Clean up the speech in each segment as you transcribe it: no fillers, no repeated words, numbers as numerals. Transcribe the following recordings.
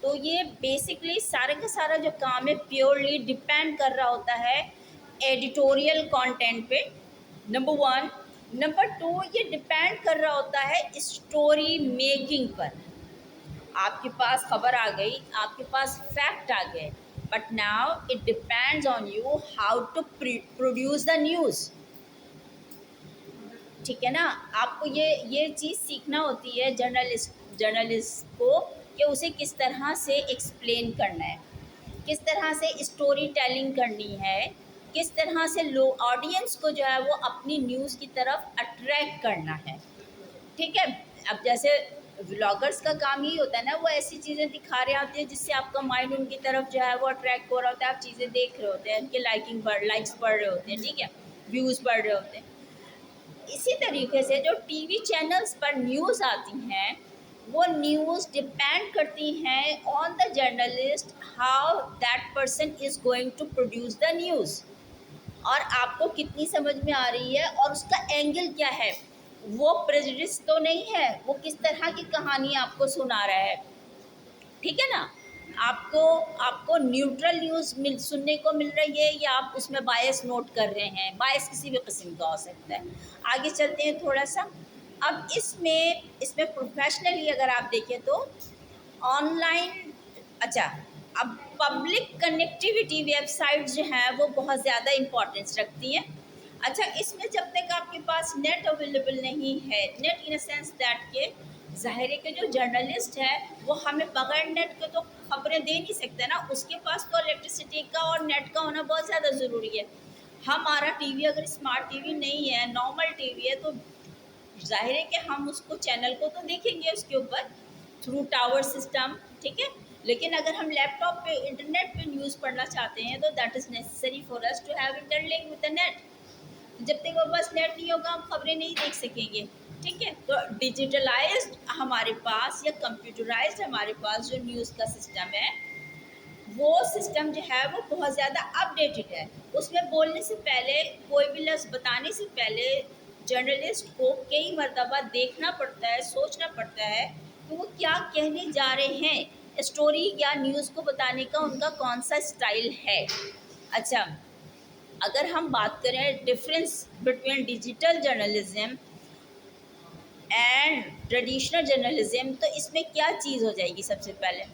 तो ये बेसिकली सारे का सारा जो काम है प्योरली डिपेंड कर रहा होता है एडिटोरियल कंटेंट पे, नंबर वन। नंबर टू, ये डिपेंड कर रहा होता है स्टोरी मेकिंग पर। आपके पास खबर आ गई, आपके पास फैक्ट आ गए, but now it depends on you how to produce the news. ठीक है ना। आपको ये चीज़ सीखना होती है जर्नलिस्ट को कि उसे किस तरह से एक्सप्लेन करना है, किस तरह से स्टोरी टेलिंग करनी है, किस तरह से ऑडियंस को जो है वो अपनी न्यूज़ की तरफ अट्रैक्ट करना है। ठीक है। अब जैसे व्लॉगर्स का काम ही होता है ना, वो ऐसी चीज़ें दिखा रहे होते हैं जिससे आपका माइंड उनकी तरफ जो है वो अट्रैक्ट हो रहा होता है, आप चीज़ें देख रहे होते हैं, उनके लाइक्स बढ़ रहे होते हैं, ठीक है, व्यूज़ बढ़ रहे होते हैं। इसी तरीके से जो टीवी चैनल्स पर न्यूज़ आती हैं, वो न्यूज़ डिपेंड करती हैं on the journalist, how that person is going to produce the news, और आपको कितनी समझ में आ रही है और उसका एंगल क्या है। वो प्रेजुडिस तो नहीं है, वो किस तरह की कहानी आपको सुना रहा है। ठीक है ना। आपको आपको न्यूट्रल न्यूज़ सुनने को मिल रही है या आप उसमें बायस नोट कर रहे हैं। बायस किसी भी किस्म का हो सकता है। आगे चलते हैं थोड़ा सा। अब इसमें इसमें प्रोफेशनली अगर आप देखें तो ऑनलाइन, अच्छा, अब पब्लिक कनेक्टिविटी वेबसाइट जो हैं वो बहुत ज़्यादा इम्पोर्टेंस रखती हैं। अच्छा, इसमें जब तक आपके पास नेट अवेलेबल नहीं है, net in a sense that के ज़ाहिर है कि जो जर्नलिस्ट है वो हमें बगैर नेट के तो खबरें दे नहीं सकते ना, उसके पास तो इलेक्ट्रिसिटी का और नेट का होना बहुत ज़्यादा ज़रूरी है। हमारा टीवी अगर स्मार्ट टीवी नहीं है, नॉर्मल टीवी है, तो ज़ाहिर है कि हम उसको चैनल को तो देखेंगे उसके ऊपर थ्रू टावर सिस्टम, ठीक है। लेकिन अगर हम लैपटॉप पे इंटरनेट पे न्यूज़ पढ़ना चाहते हैं तो that is necessary for us to have interlink with the net. जब तक वो बस नेट नहीं होगा हम खबरें नहीं देख सकेंगे। ठीक है। तो डिजिटलाइज्ड हमारे पास या कंप्यूटराइज्ड हमारे पास जो न्यूज़ का सिस्टम है, वो सिस्टम जो है वो बहुत ज़्यादा अपडेटेड है। उसमें बोलने से पहले, कोई भी लफ्ज़ बताने से पहले जर्नलिस्ट को कई मरतबा देखना पड़ता है, सोचना पड़ता है कि वो क्या कहने जा रहे हैं, स्टोरी या न्यूज़ को बताने का उनका कौन सा स्टाइल है। अच्छा, अगर हम बात करें difference between digital journalism and traditional journalism, तो इसमें क्या चीज़ हो जाएगी। सबसे पहले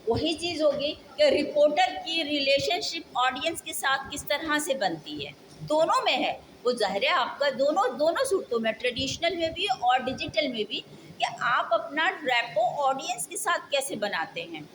वही चीज़ होगी कि रिपोर्टर की रिलेशनशिप ऑडियंस के साथ किस तरह से बनती है। दोनों में है वो, ज़ाहिर है आपका दोनों दोनों सूरतों में, ट्रेडिशनल में भी और डिजिटल में भी, कि आप अपना रैपो ऑडियंस के साथ कैसे बनाते हैं,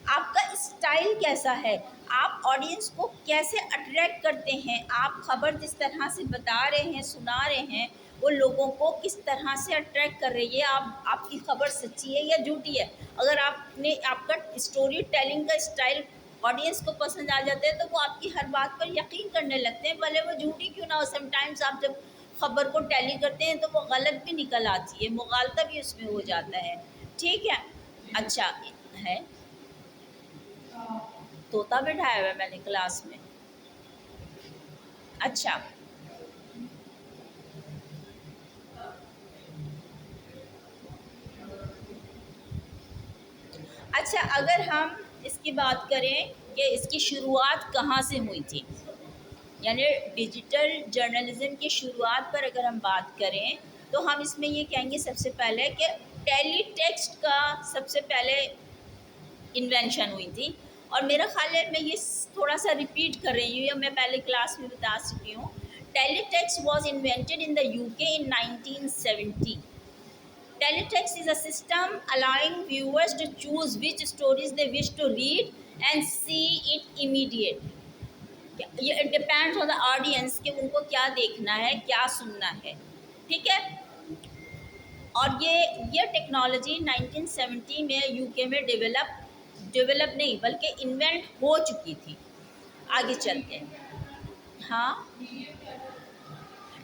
आपका स्टाइल कैसा है, आप ऑडियंस को कैसे अट्रैक्ट करते हैं, आप खबर जिस तरह से बता रहे हैं, सुना रहे हैं, वो लोगों को किस तरह से अट्रैक्ट कर रही है। आपकी खबर सच्ची है या झूठी है। अगर आपका स्टोरी टेलिंग का स्टाइल ऑडियंस को पसंद आ जाता है तो वो आपकी हर बात पर यकीन करने लगते हैं, भले वो झूठी क्यों ना हो। समटाइम्स आप जब खबर को टैली करते हैं तो वो गलत भी निकल आती है, मुगालता भी उसमें हो जाता है। ठीक है। अच्छा है, तोता बिठाया हुआ है मैंने क्लास में। अच्छा, अच्छा, अगर हम इसकी बात करें कि इसकी शुरुआत कहाँ से हुई थी, यानी डिजिटल जर्नलिज्म की शुरुआत पर अगर हम बात करें तो हम इसमें ये कहेंगे सबसे पहले कि टेलीटेक्स्ट का सबसे पहले इन्वेंशन हुई थी। और मेरा ख्याल है मैं ये थोड़ा सा रिपीट कर रही हूँ या मैं पहले क्लास में बता चुकी हूँ। Teletext was invented in the UK in 1970। Teletext is a system allowing viewers to choose which stories they wish to read and see it immediately. ये डिपेंड्स ऑन द ऑडियंस कि उनको क्या देखना है, क्या सुनना है। ठीक है। और ये टेक्नोलॉजी 1970 में यूके में डेवलप नहीं बल्कि इन्वेंट हो चुकी थी। आगे चलते हैं। हाँ,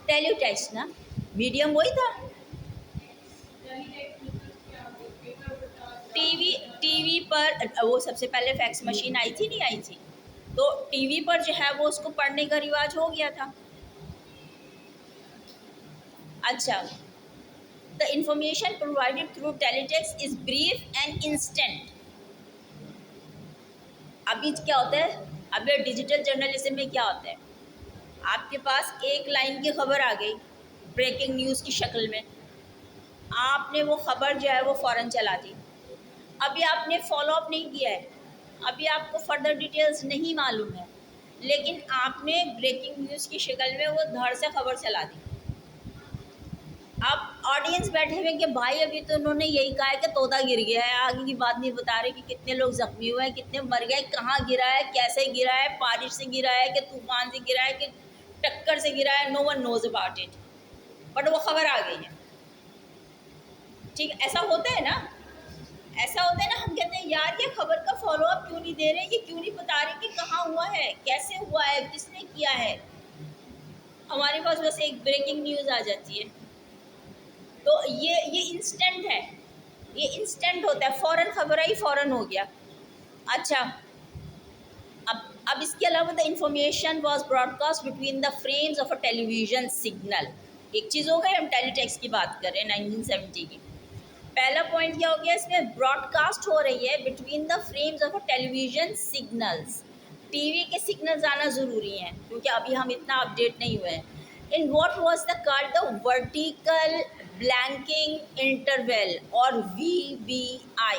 टेलीटेक्स्ट ना मीडियम वही था। टीवी टीवी पर वो सबसे पहले फैक्स मशीन आई थी, नहीं आई थी, तो टीवी पर जो है वो उसको पढ़ने का रिवाज हो गया था। अच्छा, the information provided through teletext is brief and instant. अभी क्या होता है, अभी डिजिटल जर्नलिज्म में क्या होता है, आपके पास एक लाइन की खबर आ गई ब्रेकिंग न्यूज़ की शक्ल में, आपने वो खबर जो है वो फ़ौरन चला दी। अभी आपने फॉलो अप नहीं किया है, अभी आपको फर्दर डिटेल्स नहीं मालूम है, लेकिन आपने ब्रेकिंग न्यूज़ की शक्ल में वो धड़ से खबर चला दी। अब ऑडियंस बैठे हुए कि भाई अभी तो उन्होंने यही कहा है कि तोता गिर गया है, आगे की बात नहीं बता रहे कि कितने लोग जख्मी हुए हैं, कितने मर गए, कहाँ गिरा है, कैसे गिरा है, बारिश से गिरा है कि तूफान से गिरा है कि टक्कर से गिरा है, no one knows about it, but वो खबर आ गई है। ठीक, ऐसा होता है ना, ऐसा होता है ना, हम कहते हैं यार ये खबर का फॉलो अप क्यों नहीं दे रहे, ये क्यों नहीं बता रहे कि कहाँ हुआ है, कैसे हुआ है, किसने किया है। हमारे पास बस एक ब्रेकिंग न्यूज़ आ जाती है, तो ये इंस्टेंट है, ये इंस्टेंट होता है, फ़ौरन खबर आई फ़ौरन हो गया। अच्छा, अब इसके अलावा the information was broadcast between the frames of a television signal. एक चीज़ हो गई, हम टेलीटेक्स्ट की बात कर रहे हैं 1970 की। पहला पॉइंट क्या हो गया, इसमें ब्रॉडकास्ट हो रही है between the frames of a television signals. TV के सिग्नल्स आना ज़रूरी हैं क्योंकि अभी हम इतना अपडेट नहीं हुए हैं। In what was the called the vertical blanking interval और VBI।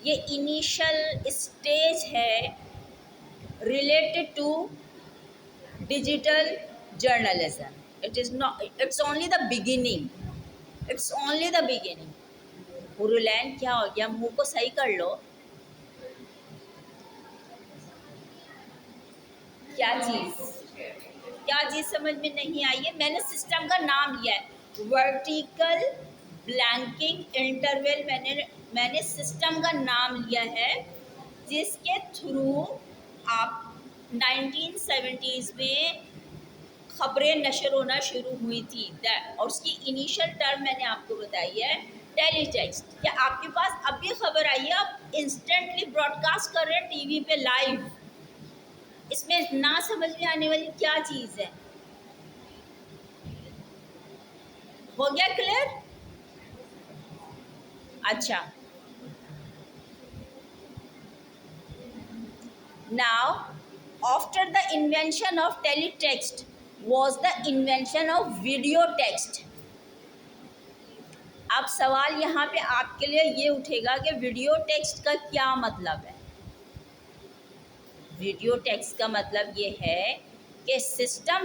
ये इनिशियल स्टेज है related to digital journalism. It is not, it's only the beginning, it's only the beginning. हुरुलैन क्या हो गया, मुंह को सही कर लो। क्या चीज़ समझ में नहीं आई है, मैंने सिस्टम का नाम लिया है वर्टिकल ब्लैंकिंग इंटरवल, मैंने सिस्टम का नाम लिया है जिसके थ्रू आप 1970s में खबरें नशर होना शुरू हुई थी, और उसकी इनिशियल टर्म मैंने आपको बताई है टेलीटेक्स्ट। क्या आपके पास अभी खबर आई है, आप इंस्टेंटली ब्रॉडकास्ट कर रहे हैं टीवी पे लाइव, इसमें ना समझ में आने वाली क्या चीज़ है। हो गया क्लियर? अच्छा, now after the invention of teletext was the invention of video text। अब सवाल यहाँ पे आपके लिए ये उठेगा कि वीडियो टेक्स्ट का क्या मतलब है। वीडियो टेक्स्ट का मतलब ये है कि सिस्टम